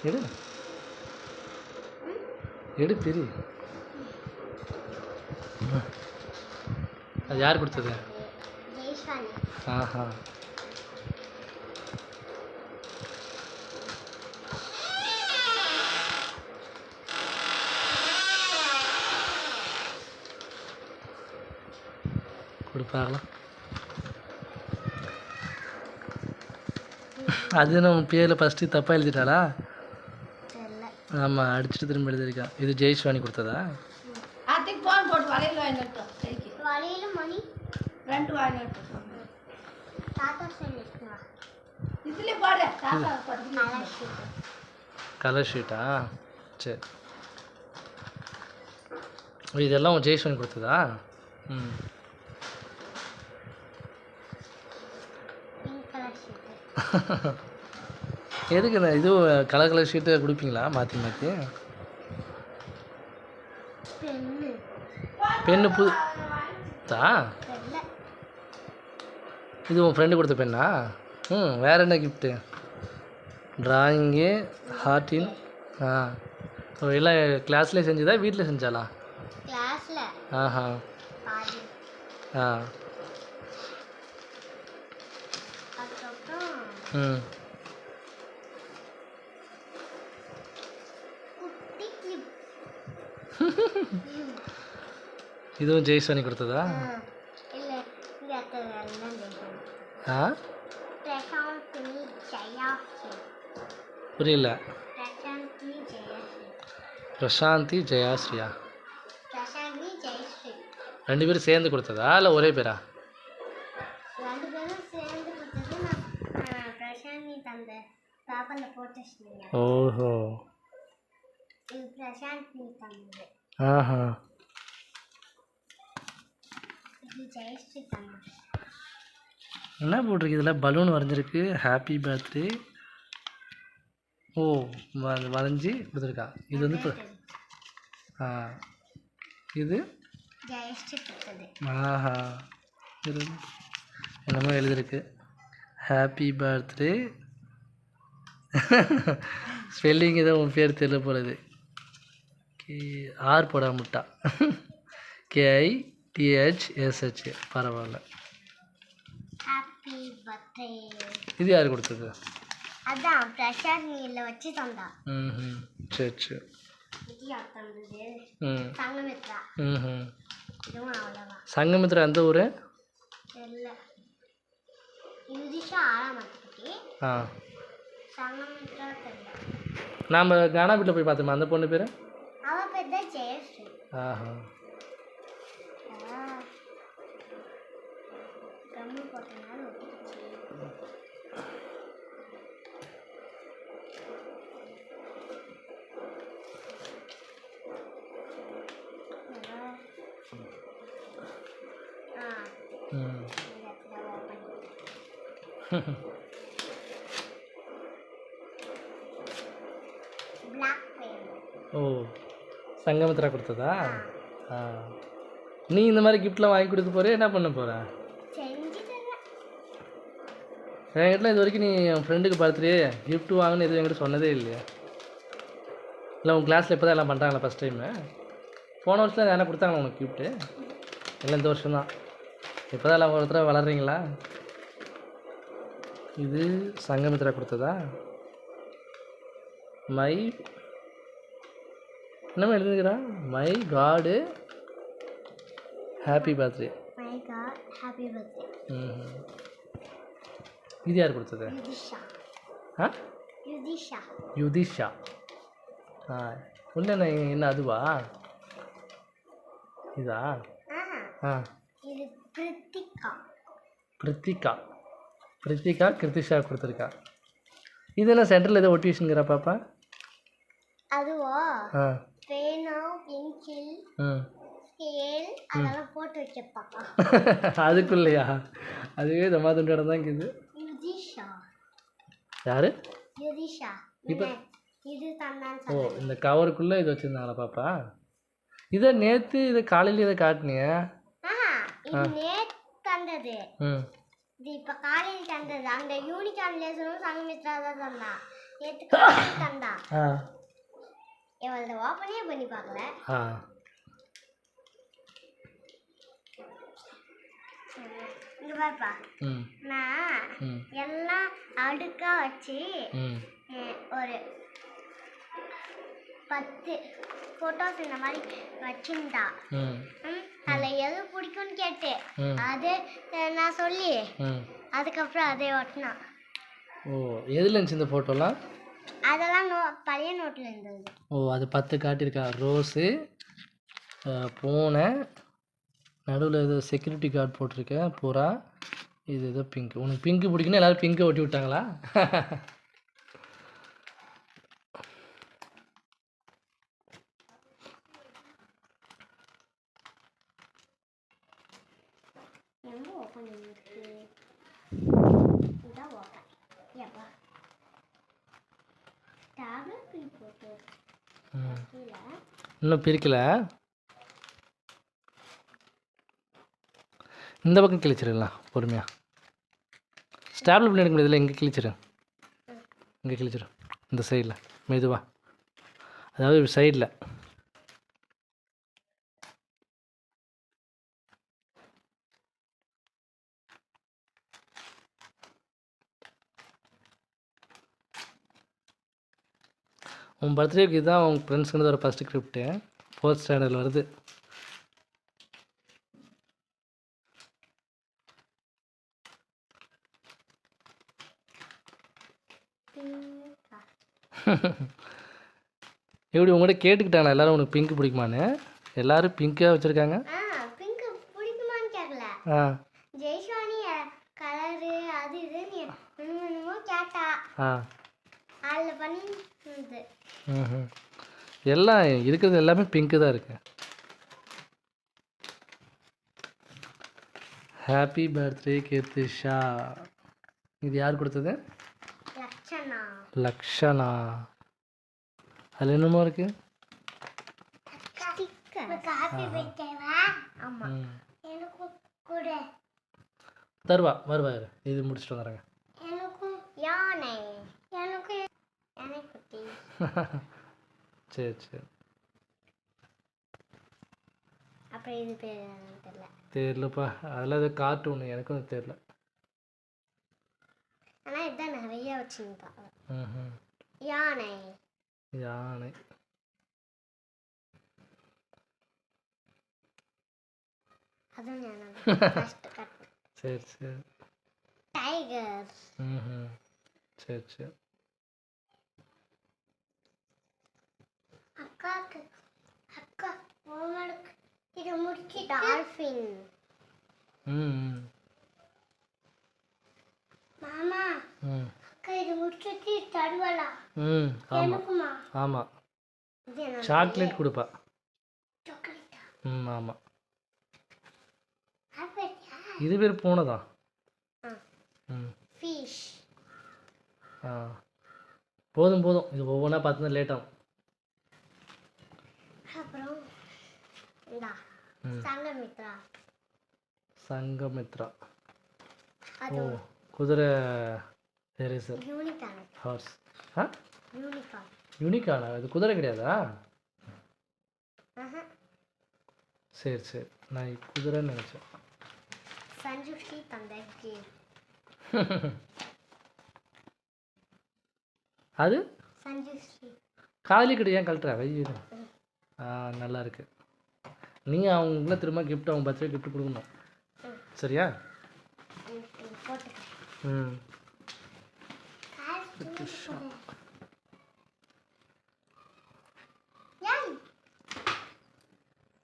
எடு எடு பிரி. அது யார் கொடுத்தது? ஆஹா. கொடுப்பாங்களா? அது நம்ம பேரில் ஃபஸ்ட்டு தப்பாக எழுதிட்டாளா? ஆமாம், அடிச்சுட்டு திரும்ப எழுதியிருக்கா. இது ஜெய்ஸ்வாணி கொடுத்ததா? கலர் ஷீட்டா? சரி, இதெல்லாம் உன் ஜெய்ஸ்வாணி கொடுத்ததா? ம். எதுக்கு இது கலர் கலர் ஷீட்டை கொடுப்பீங்களா மாற்றி மாற்றி? பெண்ணு புதுதா? இது உன் ஃப்ரெண்டு கொடுத்த பெண்ணா? ம். வேறு என்ன கிஃப்ட்டு? ட்ராயிங்கு, ஹார்ட்டின். ஆ, எல்லாம் கிளாஸ்லேயே செஞ்சதா வீட்டில் செஞ்சாலா? ஆஹா. ஆ. ம். இதுவும் ஜெய்ஸ்வாணி கொடுத்ததா? ஆ, புரியல. பிரசாந்தி ஜெயாஸ்ரீயா? ரெண்டு பேரும் சேர்ந்து கொடுத்ததா இல்லை ஒரே பேரா? ஓஹோ. ஆஹா. என்ன போட்டிருக்கு இதில்? பலூன் வரைஞ்சிருக்கு. Happy birthday. ஓ, வரைஞ்சி கொடுத்துருக்கா. இது வந்து இப்போ ஆ, இது ஆஹா. இது என்னமோ எழுதிருக்கு. Happy birthday. ஸ்பெல்லிங் ஏதோ உன் பேர் தெரியல போலது. ஆர் போடா முட்டா. KITHSH. பரவாயில்ல. இது யார் கொடுத்தது? ம். சரி சரி. ம். ம். சங்கமித்ரா எந்த ஊர்? ஆ, நாம் கானா வீட்டில் போய் பார்த்தோமா அந்த பொண்ணு பேர்? ஆஹா. ம். ஓ, சங்கமித்ரா கொடுத்ததா? ஆ. நீ இந்த மாதிரி கிஃப்ட்லாம் வாங்கி கொடுக்க போகிற, என்ன பண்ண போகிற? என்கிட்ட இது வரைக்கும் நீ என் ஃப்ரெண்டுக்கு பர்த்டே கிஃப்ட் வாங்கினு எதுவும் என்கிட்ட சொன்னதே இல்லையா? இல்லை உன் கிளாஸில் இப்போ தான் எல்லாம் பண்ணுறாங்களா ஃபஸ்ட் டைமு? போன வருஷம் யாரா கொடுத்தாங்களா உனக்கு கிஃப்ட்டு? இல்லை இந்த வருஷம் தான். இப்போ தான் எல்லாம் ஒருத்தர வளர்றீங்களா? இது சங்கமித்ரா கொடுத்ததா? மை என்னமா எழுதுகிறா? My god happy birthday. ம். இது யார் கொடுத்தது? ஆ, யுதிஷா. ஆ, ஒன்று என்ன அதுவா? இதா? ஆ, பிரித்திகா. கிருத்திஷா கொடுத்துருக்கா. இது என்ன சென்டரில் ஏதோ ஒட்டி வச்சுங்கிற பாப்பா? அதுவா? ஆ. பேனா, பென்சில், ஸ்கேல் அதெல்லாம் போட்டு வச்சப்பாப்பா. அதுக்குள்ளையா? அதுவே தமாதுண்டோட தான் இருக்குது. யுதிஷா. யாரு? யுதிஷா. இப்போ இது தந்தான். ஓ, இந்த கவருக்குள்ளே இது வச்சுருந்தாங்களா பாப்பா? இதை நேற்று இதை காலையில் இதை காட்டினிய? இது நேற்று தந்தது. ம். இது இப்போ காலையில் தந்தது. அந்த யூனிகார்ன் லேசரும் சங்கமித்ரா தான் தந்தான். நேற்று காலையில் தந்தா ஆ இவளை ஓப்பனே பண்ணி பார்க்கல. ஆ இங்க பாருப்பா, ம் நான் ம் எல்லாம் அடுக்கா வச்சு ம் ஒரு 10 ஃபோட்டோஸ் இந்த மாதிரி வச்சிருந்தா. ம் அதில் எது பிடிக்கும்னு கேட்டு ம் அது நான் சொல்லி ம் அதுக்கப்புறம் அதே ஒட்டினா. ஓ எதில் இருந்துச்சு இந்த ஃபோட்டோலாம்? அதெல்லாம் பழைய நோட்டில் இருந்தது. ஓ அது 10 காட்டியிருக்கா. ரோஸு, பூனை, நடுவில் ஏதோ செக்யூரிட்டி கார்டு போட்டிருக்கேன், புறா, இது ஏதோ பிங்க். உனக்கு பிங்க்கு பிடிக்குன்னு எல்லோரும் பிங்கை ஒட்டி விட்டாங்களா? எங்க ஓப்பன் இருக்கு? இதான் ஓப்பன். ஏப்பா டேப்லெட் பின் போட்டு கீழே இன்னும் பிரிக்கல. இந்த பக்கம் கிழிச்சிடலாம் பொறுமையாக. ஸ்டாப்லர் பின் எடுக்க முடியாதுல்ல, இங்கே கிழிச்சிரு, இங்கே கிழிச்சிரு, இந்த சைடில் மெதுவா, அதாவது சைடில். உன் பர்த்டேக்கு இதுதான் உங்கள் ஃப்ரெண்ட்ஸுக்கு ஒரு ஃபஸ்ட்டு கிஃப்ட்டு. 4th ஸ்டாண்டர்டில் வருது. எப்படி உங்கள்கிட்ட கேட்டுக்கிட்டாங்களா எல்லோரும் உனக்கு பிங்க் பிடிக்குமான்னு? எல்லோரும் பிங்க்காக வச்சுருக்காங்க. பிங்க் பிடிக்குமான்னு கேட்கல. ஆ ஜெய்ஸ்வானி கலரு அது இதுன்னு என்னமோ கேட்டா. ஆ அதில் பண்ணி ம் எல்லாம் இருக்கிறது எல்லாமே பிங்க்கு தான் இருக்கு. Happy birthday Keerthisha. இது யார் கொடுத்தது? லட்சணா. லக்ஷனா. அதில் என்னமோ இருக்கு? ஹாப்பி பர்த்டேவா? ஆமா. எனக்கு கூட தருவா வருவாரு. இது முடிச்சுட்டு வந்துடுறேங்க. எனக்கும் யானை. எனக்கு யானை குட்டி. சரி சரி. அப்புறம் இது பேர் தெரியல. தெரியலப்பா, அதெல்லாம் அது கார்ட்டூனு, எனக்கும் தெரியல. ஆனால் இதுதான் நிறைய வச்சுருந்தாங்க. ம் யானை. யானை. அதுவும் யானை. சரி சரி. டைகர். ம் சரி சரி. அக்கா ஹோம்வொர்க் இதை முடிச்சு டால்ஃபின். ம் மாமா ம் அக்கா இது முடிச்சுட்டு தருவலா? ம் ஆமாம் எனக்குமா? ஆமாம். இது என்ன? சாக்லேட் கொடுப்பா. சாக்லேட்டா? ம் ஆமாம். ஆப்பிளா? இது பேர் பூனை தான். ம் ஃபிஷ். ஆ போதும் போதும், இது ஒவ்வொன்றா பார்த்து தான் லேட் ஆகும். அப்புறம் இந்தா ம் சங்கமித்ரா. சங்கமித்ரா. அது ஓ குதிரை ரேசர் யூனிகார்ன். ஹார்ஸ். ஆ யூனிகார்ன். யூனிகார்னா? இது குதிரை கிடையாதா? ஆஹா. சரி சரி, நான் குதிரைன்னு நினச்சேன். சஞ்சுஸ்ரீ தந்தைக்கு. அது சஞ்சுஸ்ரீ காலி கடை ஏன் கழட்டுறா? வையுது. ஆ நல்லா இருக்கு. நீ அவங்களுக்குலாம் திரும்ப கிஃப்ட், அவங்க பர்த்டே கிஃப்ட் கொடுக்கணும். சரியா? போட்டுக்கிறேன். ம்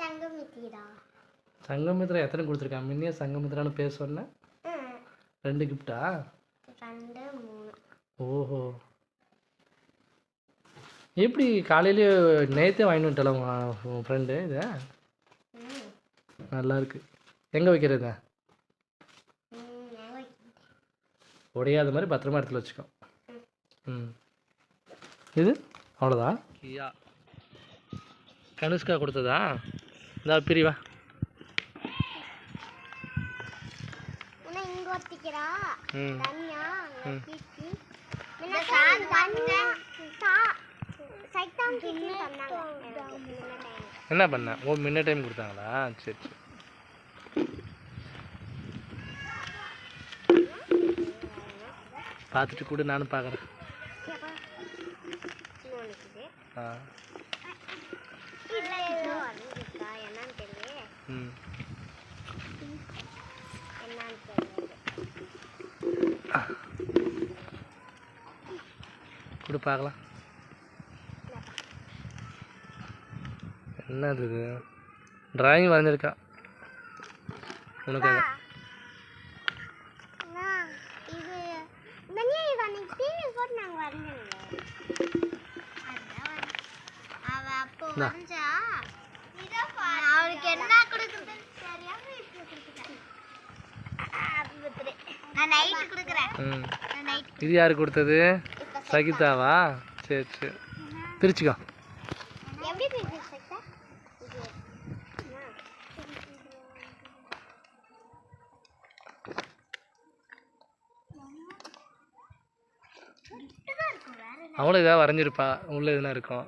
சங்கமித்ரா. சங்கமித்ரா எத்தனை கொடுத்துருக்கான்? முன்னே சங்கமித்ரான்னு பேர் சொன்னேன். 2 கிஃப்டா? 2 3. ஓஹோ, எப்படி காலையிலேயே நேற்றே வாங்கிட்டு வந்துட்டல உன் ஃப்ரெண்டு? இது நல்லா இருக்கு. எங்கே வைக்கிறது? உடையாத மாதிரி பத்திரமா இடத்துல வச்சுக்கோ. ம் இது அவ்வளோதான். கியா கனுஷ்கா கொடுத்ததா? இந்த பிரிவா. இங்க ஒத்திக்கிறா. ம் தனியா கீர்த்தி என்ன பண்ண? ஓ முன்ன டைம் கொடுத்தாங்களா? சரி சரி. பார்த்துட்டு கூட நானும் பார்க்குறேன். ஆ ம் கூட பார்க்கலாம். என்னது இது? டிராயிங் வரைஞ்சிருக்கா உனக்காக. இது யாரு கொடுத்தது? சகிதாவா? சரி சரி, பிரிச்சுக்கோ. அவளும் ஏதாவது வரைஞ்சிருப்பா, உள்ள எதுனா இருக்கும்.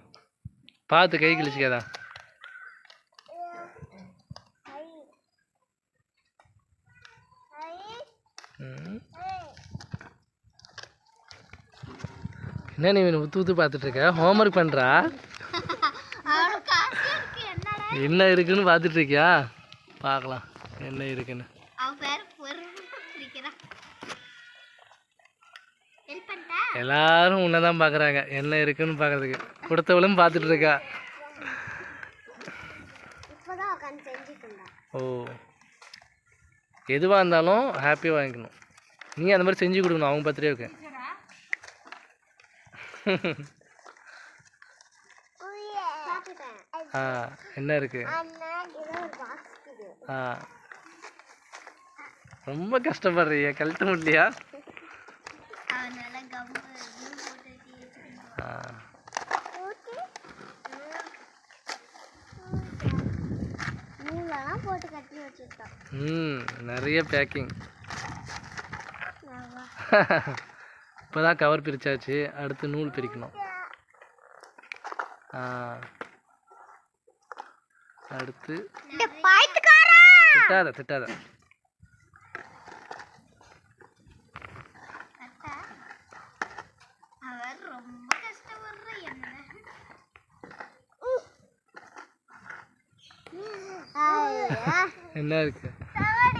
பார்த்து கை கிழிச்சிக்காதா. என்ன நீ ஊத்து ஊத்து பார்த்துட்டு இருக்க? ஹோம்ஒர்க் பண்ணுறா? என்ன இருக்குன்னு பார்த்துட்டு இருக்கியா? பார்க்கலாம் என்ன இருக்குன்னு. எல்லாரும் உன்னதான் பார்க்குறாங்க, என்ன இருக்குன்னு பார்க்கறதுக்கு. கொடுத்தவளும் பார்த்துட்டு இருக்கா. ஓ, எதுவாக இருந்தாலும் ஹாப்பியாக வாங்கிக்கணும். நீ அந்த மாதிரி செஞ்சு கொடுக்கணும் அவங்க பர்த்டேவுக்கு. ஆ என்ன இருக்கு? ஆ ரொம்ப கஷ்டப்படுறிய, கழட்ட முடியலையா? நிறைய பேக்கிங். இப்போதான் கவர் பிரிச்சாச்சு, அடுத்து நூல் பிரிக்கணும். அடுத்து திட்டாத திட்டாத. என்ன இருக்கு?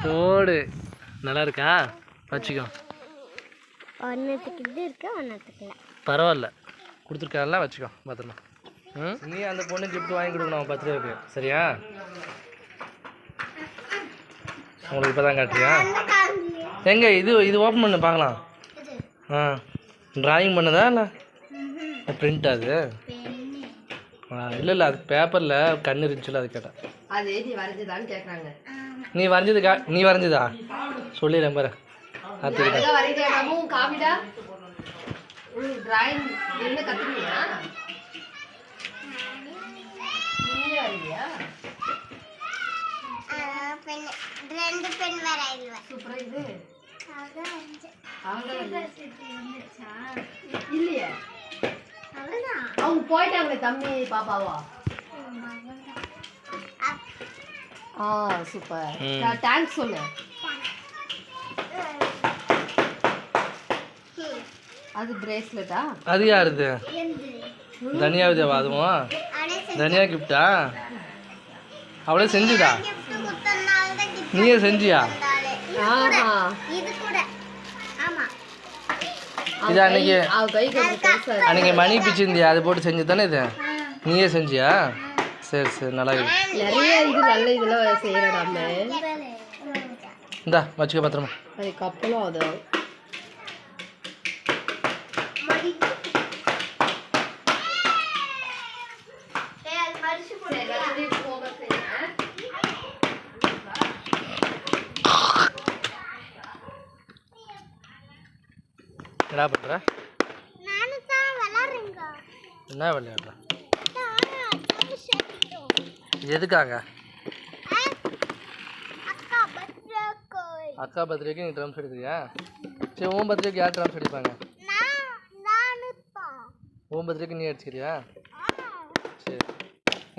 தோடு நல்லா இருக்கா? வச்சுக்கோ. பரவாயில்ல, கொடுத்துருக்கால, வச்சுக்கோ பத்திரமா. நீ அந்த பொண்ணு கிஃப்ட் வாங்கி கொடுக்கணும் அவன் பர்த்டேவுக்கு, சரியா? உங்களுக்கு இப்போ தான் காட்டுறியா? எங்க இது இது ஓப்பன் பண்ணு பார்க்கலாம். டிராயிங் பண்ணதா இல்லை பிரிண்ட்? அது இல்லை இல்லை, அது பேப்பரில் கண்ணு இருந்துச்சுல, அது கேட்டேன். அது நீ வரைஞ்சதான்னு கேட்குறாங்க. நீ வரைஞ்சதுக்கா? நீ வரைஞ்சதா? சொல்லிடுறேன் பாரு. வரைஞ்சதாமும் காமிடா. டிராயிங் என்ன கற்றுக்கியா? நீயே வரையா? சூப்பரா இது. இல்லையே, அவங்க போயிட்டாங்களே தம்பி பாப்பாவா? சூப்பர், தேங்க்ஸ் சொல்லு. அது பிரேஸ்லெட்டா? அது யாருது? தனியா தேவா? அதுவும் தனியா கிஃப்டா? அவளே செஞ்சுதா? நீயே செஞ்சியா? இது அன்னைக்கு மணி பிச்சிருந்தியா, அது போட்டு செஞ்சு தானே இது? நீயே செஞ்சியா? சரி சரி, நல்லா இருக்கு. நிறைய இது நல்ல இதெல்லாம் செய்யறாடாமே. இந்தா வச்சுக்க பத்திரமா. அதுக்கு அப்புறம் அது என்ன பண்ற? என்ன விளையாடுற? எதுக்காக? அக்கா பர்த்டேக்கு நீ ட்ரம்ஸ் அடிக்கிறியா? சரி, உன் பர்த்டேக்கு யார் ட்ரம்ஸ் அடிப்பாங்க? உன் பர்த்டேக்கு நீ அடிச்சுக்கிறியா? சரி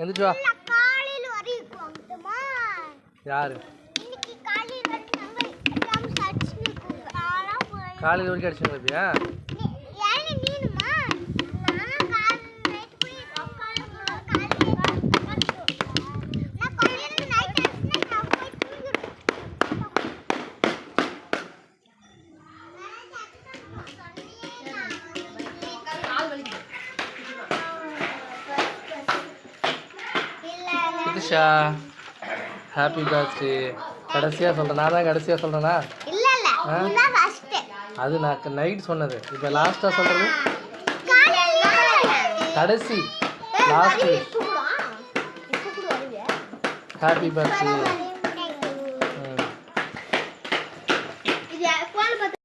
எந்திரிச்சு வா. காலையில வரைக்கும் வந்துமா யாரு இன்னைக்கு காலையில வரைக்கும் நம்ம எக்ஸாம் அடிச்சுட்டு ஆளா போய் காலையில் வரைக்கும் அடிச்சுட்டு இருப்பியா? ஏன் நீனுமா நான் காலையில நைட் போய் காலையில நான் காலையில நைட் அடிச்சுனா நான் போய் தூங்கிடுவேன். Nitisha happy birthday. கடைசியாக சொல்கிறேன், நான் தான் கடைசியாக சொல்கிறேன்னா? இல்ல இல்ல நீதான் ஃபர்ஸ்ட். அது நான் நைட் சொன்னது, இப்போ லாஸ்ட்டாக சொல்கிறது காலையில கடைசி லாஸ்ட்டு. இப்போ கூட வருவே. Happy birthday.